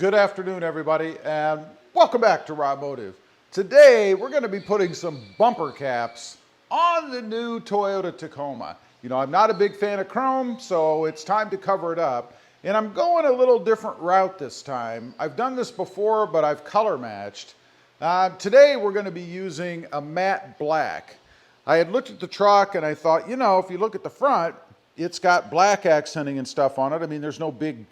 Good afternoon, everybody, and welcome back to RobMotive. Today, we're going to be putting some bumper caps on the new Toyota Tacoma. You know, I'm not a big fan of chrome, so it's time to cover it up. And I'm going a little different route this time. I've done this before, but I've color matched. Today, we're going to be using a matte black. I had looked at the truck and I thought, you know, if you look at the front, it's got black accenting and stuff on it. I mean, there's no big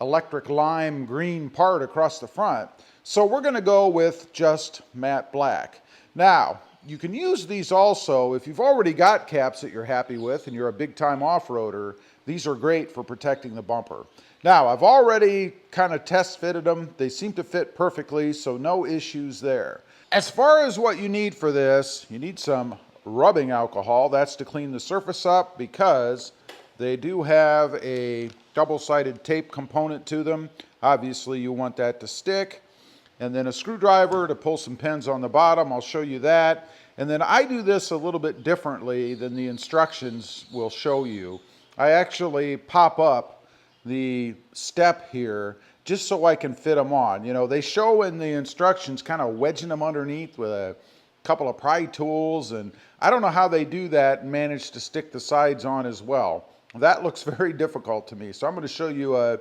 electric lime green part across the front. So we're going to go with just matte black. Now, you can use these also if you've already got caps that you're happy with and you're a big time off-roader. These are great for protecting the bumper. Now, I've already kind of test fitted them. They seem to fit perfectly, so no issues there. As far as what you need for this, you need some rubbing alcohol. That's to clean the surface up because they do have a double-sided tape component to them. Obviously, you want that to stick. And then a screwdriver to pull some pins on the bottom. I'll show you that. And then I do this a little bit differently than the instructions will show you. I actually pop up the step here just so I can fit them on. You know, they show in the instructions kind of wedging them underneath with a couple of pry tools, and I don't know how they do that and manage to stick the sides on as well. That looks very difficult to me, so I'm going to show you a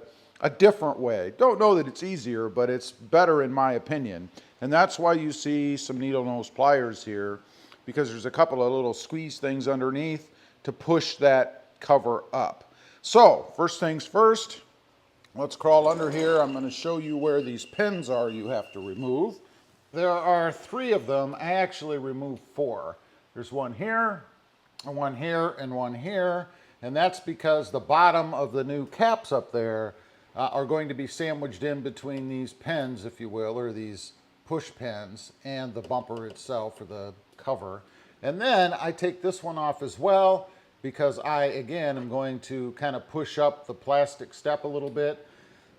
different way. Don't know that it's easier, but it's better in my opinion. And that's why you see some needle nose pliers here, because there's a couple of little squeeze things underneath to push that cover up. So, first things first, let's crawl under here. I'm going to show you where these pins are you have to remove. There are 3 of them. I actually removed 4. There's one here, and one here, and one here. And that's because the bottom of the new caps up there are going to be sandwiched in between these pins, if you will, or these push pins, and the bumper itself, or the cover. And then I take this one off as well because I, again, am going to kind of push up the plastic step a little bit.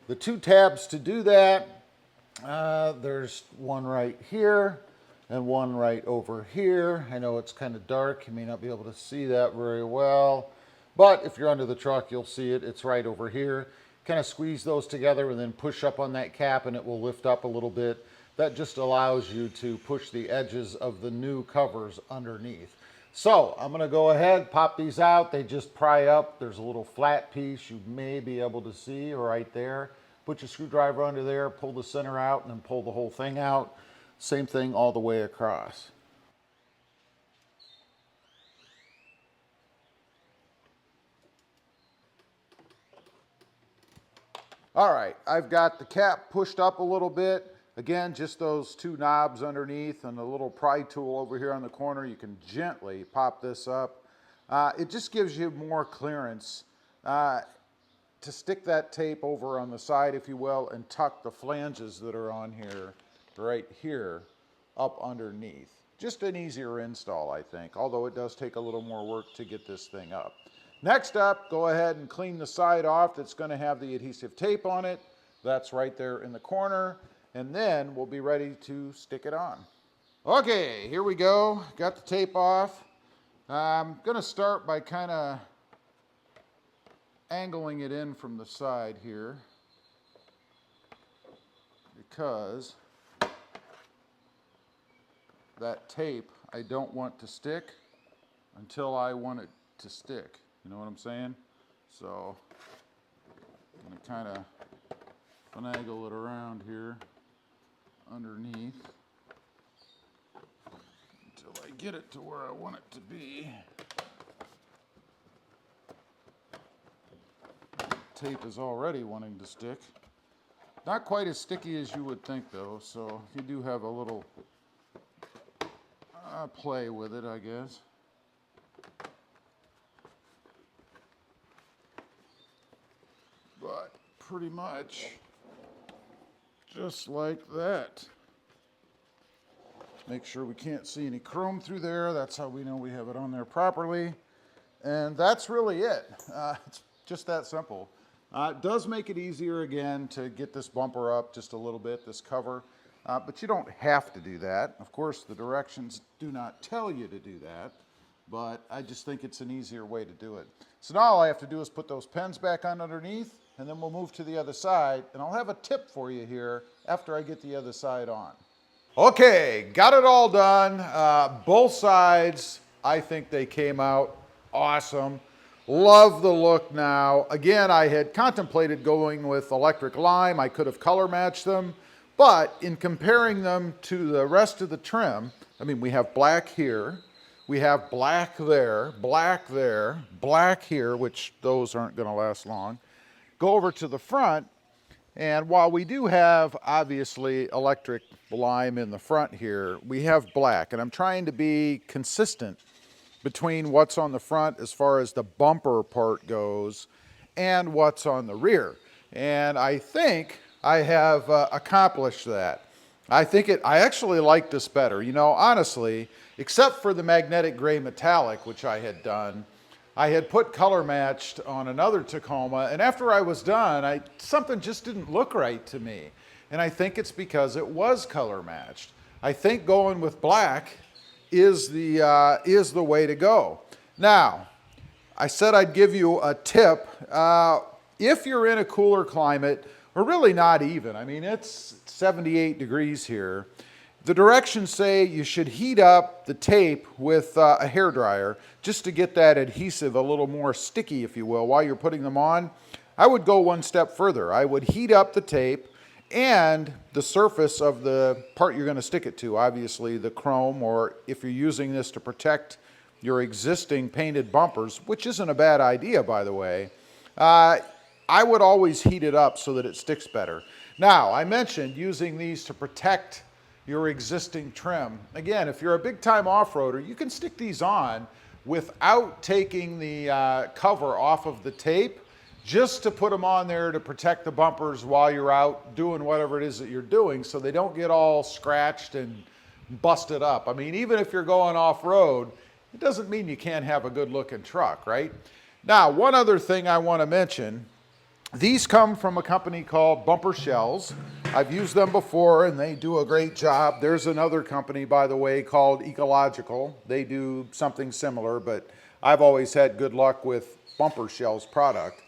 The 2 tabs to do that, there's one right here and one right over here. I know it's kind of dark. You may not be able to see that very well. But if you're under the truck, you'll see it. It's right over here. Kind of squeeze those together and then push up on that cap and it will lift up a little bit. That just allows you to push the edges of the new covers underneath. So I'm going to go ahead, pop these out. They just pry up. There's a little flat piece you may be able to see right there. Put your screwdriver under there, pull the center out, and then pull the whole thing out. Same thing all the way across. All right, I've got the cap pushed up a little bit. Again, just those 2 knobs underneath and the little pry tool over here on the corner. You can gently pop this up. It just gives you more clearance to stick that tape over on the side, if you will, and tuck the flanges that are on here, right here, up underneath. Just an easier install, I think, although it does take a little more work to get this thing up. Next up, go ahead and clean the side off that's going to have the adhesive tape on it. That's right there in the corner. And then we'll be ready to stick it on. Okay, here we go. Got the tape off. I'm going to start by kind of angling it in from the side here, because that tape I don't want to stick until I want it to stick. You know what I'm saying? So I'm going to kind of finagle it around here underneath until I get it to where I want it to be. Tape is already wanting to stick. Not quite as sticky as you would think though, so you do have a little play with it, I guess. But pretty much just like that. Make sure we can't see any chrome through there. That's how we know we have it on there properly. And that's really it. It's just that simple. It does make it easier again to get this bumper up just a little bit, this cover. But you don't have to do that. Of course, the directions do not tell you to do that. But I just think it's an easier way to do it. So now all I have to do is put those pins back on underneath, and then we'll move to the other side, and I'll have a tip for you here after I get the other side on. Okay, got it all done. Both sides, I think they came out awesome. Love the look now. Again, I had contemplated going with electric lime. I could have color matched them, but in comparing them to the rest of the trim, I mean, we have black here, we have black there, black there, black here, which those aren't gonna last long. Go over to the front, and while we do have, obviously, electric lime in the front here, we have black, and I'm trying to be consistent between what's on the front as far as the bumper part goes and what's on the rear. And I think I have accomplished that. I actually like this better. You know, honestly, except for the magnetic gray metallic, which I had done, I had put color matched on another Tacoma, and after I was done, something just didn't look right to me. And I think it's because it was color matched. I think going with black is the way to go. Now, I said I'd give you a tip. If you're in a cooler climate, or really not even, I mean, it's 78 degrees here, the directions say you should heat up the tape with a hairdryer just to get that adhesive a little more sticky, if you will, while you're putting them on. I would go one step further. I would heat up the tape and the surface of the part you're going to stick it to, obviously the chrome, or if you're using this to protect your existing painted bumpers, which isn't a bad idea, by the way, I would always heat it up so that it sticks better. Now, I mentioned using these to protect your existing trim. Again, if you're a big-time off-roader, you can stick these on without taking the cover off of the tape, just to put them on there to protect the bumpers while you're out doing whatever it is that you're doing, so they don't get all scratched and busted up. I mean, even if you're going off-road, it doesn't mean you can't have a good-looking truck, right? Now, one other thing I want to mention, these come from a company called Bumper Shells. I've used them before, and they do a great job. There's another company, by the way, called Ecological. They do something similar, but I've always had good luck with Bumper Shells product.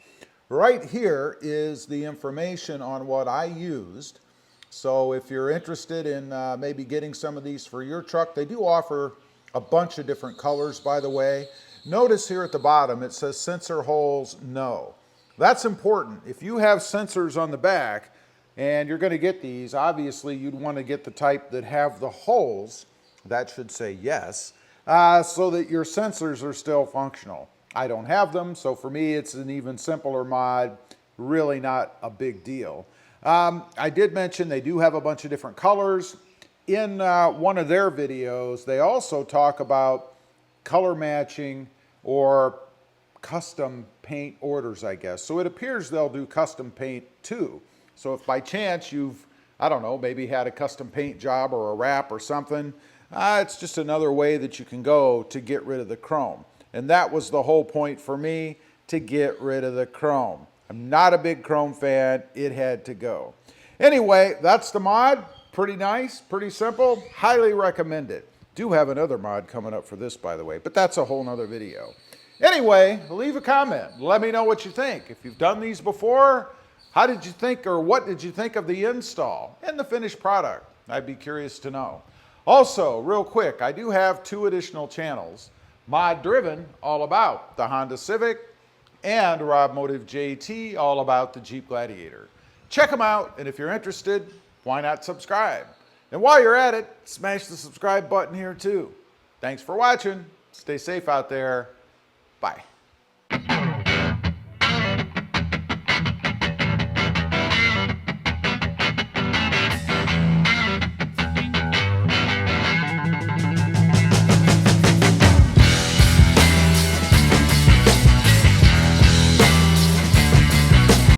Right here is the information on what I used. So if you're interested in maybe getting some of these for your truck, they do offer a bunch of different colors, by the way. Notice here at the bottom, it says sensor holes, no. That's important. If you have sensors on the back and you're going to get these, obviously you'd want to get the type that have the holes, that should say yes, so that your sensors are still functional. I don't have them, so for me it's an even simpler mod, really not a big deal. I did mention they do have a bunch of different colors. In one of their videos, they also talk about color matching or custom paint orders, I guess. So it appears they'll do custom paint too. So if by chance you've, I don't know, maybe had a custom paint job or a wrap or something, it's just another way that you can go to get rid of the chrome. And that was the whole point for me, to get rid of the chrome. I'm not a big chrome fan. It had to go. Anyway, that's the mod. Pretty nice, pretty simple. Highly recommend it. Do have another mod coming up for this, by the way, but that's a whole nother video. Anyway, leave a comment. Let me know what you think. If you've done these before, how did you think, or what did you think of the install and the finished product? I'd be curious to know. Also, real quick, I do have 2 additional channels. Mod Driven, all about the Honda Civic, and RobMotive JT, all about the Jeep Gladiator. Check them out, and if you're interested, why not subscribe? And while you're at it, smash the subscribe button here too. Thanks for watching. Stay safe out there. Bye.